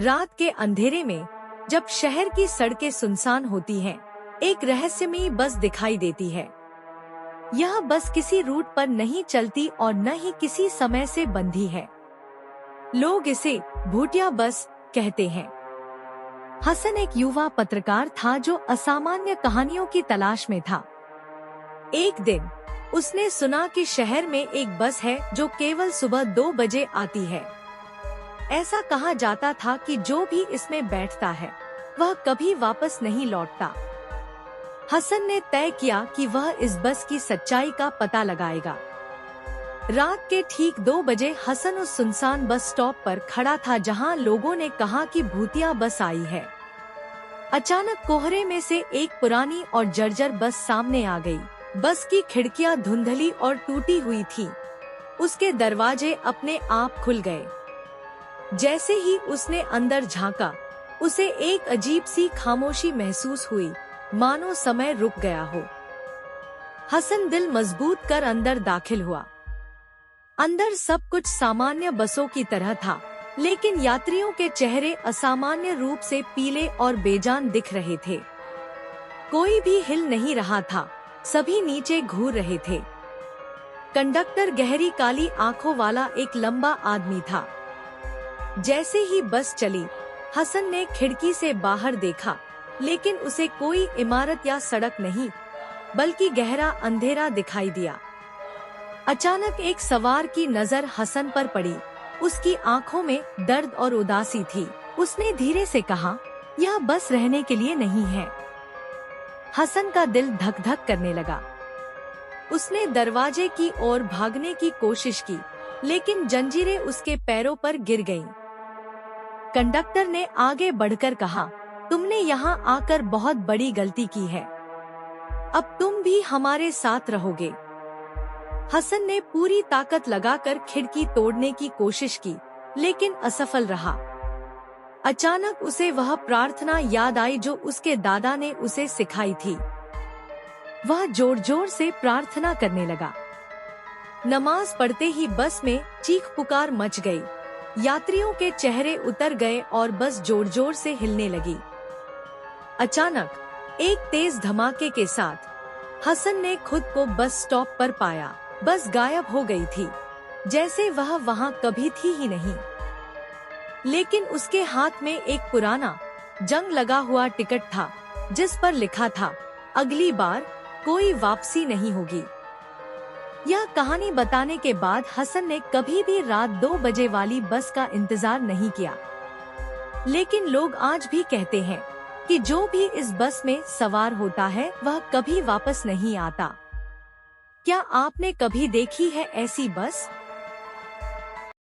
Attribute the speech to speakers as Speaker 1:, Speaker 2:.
Speaker 1: रात के अंधेरे में जब शहर की सड़कें सुनसान होती हैं, एक रहस्यमयी बस दिखाई देती है। यह बस किसी रूट पर नहीं चलती और न ही किसी समय से बंधी है। लोग इसे भूतिया बस कहते हैं। हसन एक युवा पत्रकार था जो असामान्य कहानियों की तलाश में था। एक दिन उसने सुना कि शहर में एक बस है जो केवल सुबह 2 बजे आती है। ऐसा कहा जाता था कि जो भी इसमें बैठता है वह कभी वापस नहीं लौटता। हसन ने तय किया कि वह इस बस की सच्चाई का पता लगाएगा। रात के ठीक 2 बजे हसन उस सुनसान बस स्टॉप पर खड़ा था जहां लोगों ने कहा कि भूतिया बस आई है। अचानक कोहरे में से एक पुरानी और जर्जर बस सामने आ गई। बस की खिड़कियां धुंधली और टूटी हुई थी। उसके दरवाजे अपने आप खुल गए। जैसे ही उसने अंदर झांका, उसे एक अजीब सी खामोशी महसूस हुई, मानो समय रुक गया हो। हसन दिल मजबूत कर अंदर दाखिल हुआ। अंदर सब कुछ सामान्य बसों की तरह था, लेकिन यात्रियों के चेहरे असामान्य रूप से पीले और बेजान दिख रहे थे। कोई भी हिल नहीं रहा था, सभी नीचे घूर रहे थे। कंडक्टर गहरी काली आंखों वाला एक लंबा आदमी था। जैसे ही बस चली, हसन ने खिड़की से बाहर देखा, लेकिन उसे कोई इमारत या सड़क नहीं, बल्कि गहरा अंधेरा दिखाई दिया। अचानक एक सवार की नजर हसन पर पड़ी। उसकी आंखों में दर्द और उदासी थी। उसने धीरे से कहा, यह बस रहने के लिए नहीं है। हसन का दिल धक धक करने लगा। उसने दरवाजे की ओर भागने की कोशिश की, लेकिन जंजीरें उसके पैरों पर गिर गईं। कंडक्टर ने आगे बढ़कर कहा, तुमने यहाँ आकर बहुत बड़ी गलती की है। अब तुम भी हमारे साथ रहोगे। हसन ने पूरी ताकत लगाकर खिड़की तोड़ने की कोशिश की, लेकिन असफल रहा। अचानक उसे वह प्रार्थना याद आई जो उसके दादा ने उसे सिखाई थी। वह जोर जोर से प्रार्थना करने लगा। नमाज पढ़ते ही बस में चीख पुकार मच गई। यात्रियों के चेहरे उतर गए और बस जोर जोर से हिलने लगी। अचानक एक तेज धमाके के साथ हसन ने खुद को बस स्टॉप पर पाया। बस गायब हो गई थी, जैसे वह वहां कभी थी ही नहीं। लेकिन उसके हाथ में एक पुराना जंग लगा हुआ टिकट था, जिस पर लिखा था, अगली बार कोई वापसी नहीं होगी। यह कहानी बताने के बाद हसन ने कभी भी रात 2 बजे वाली बस का इंतजार नहीं किया। लेकिन लोग आज भी कहते हैं कि जो भी इस बस में सवार होता है वह कभी वापस नहीं आता। क्या आपने कभी देखी है ऐसी बस?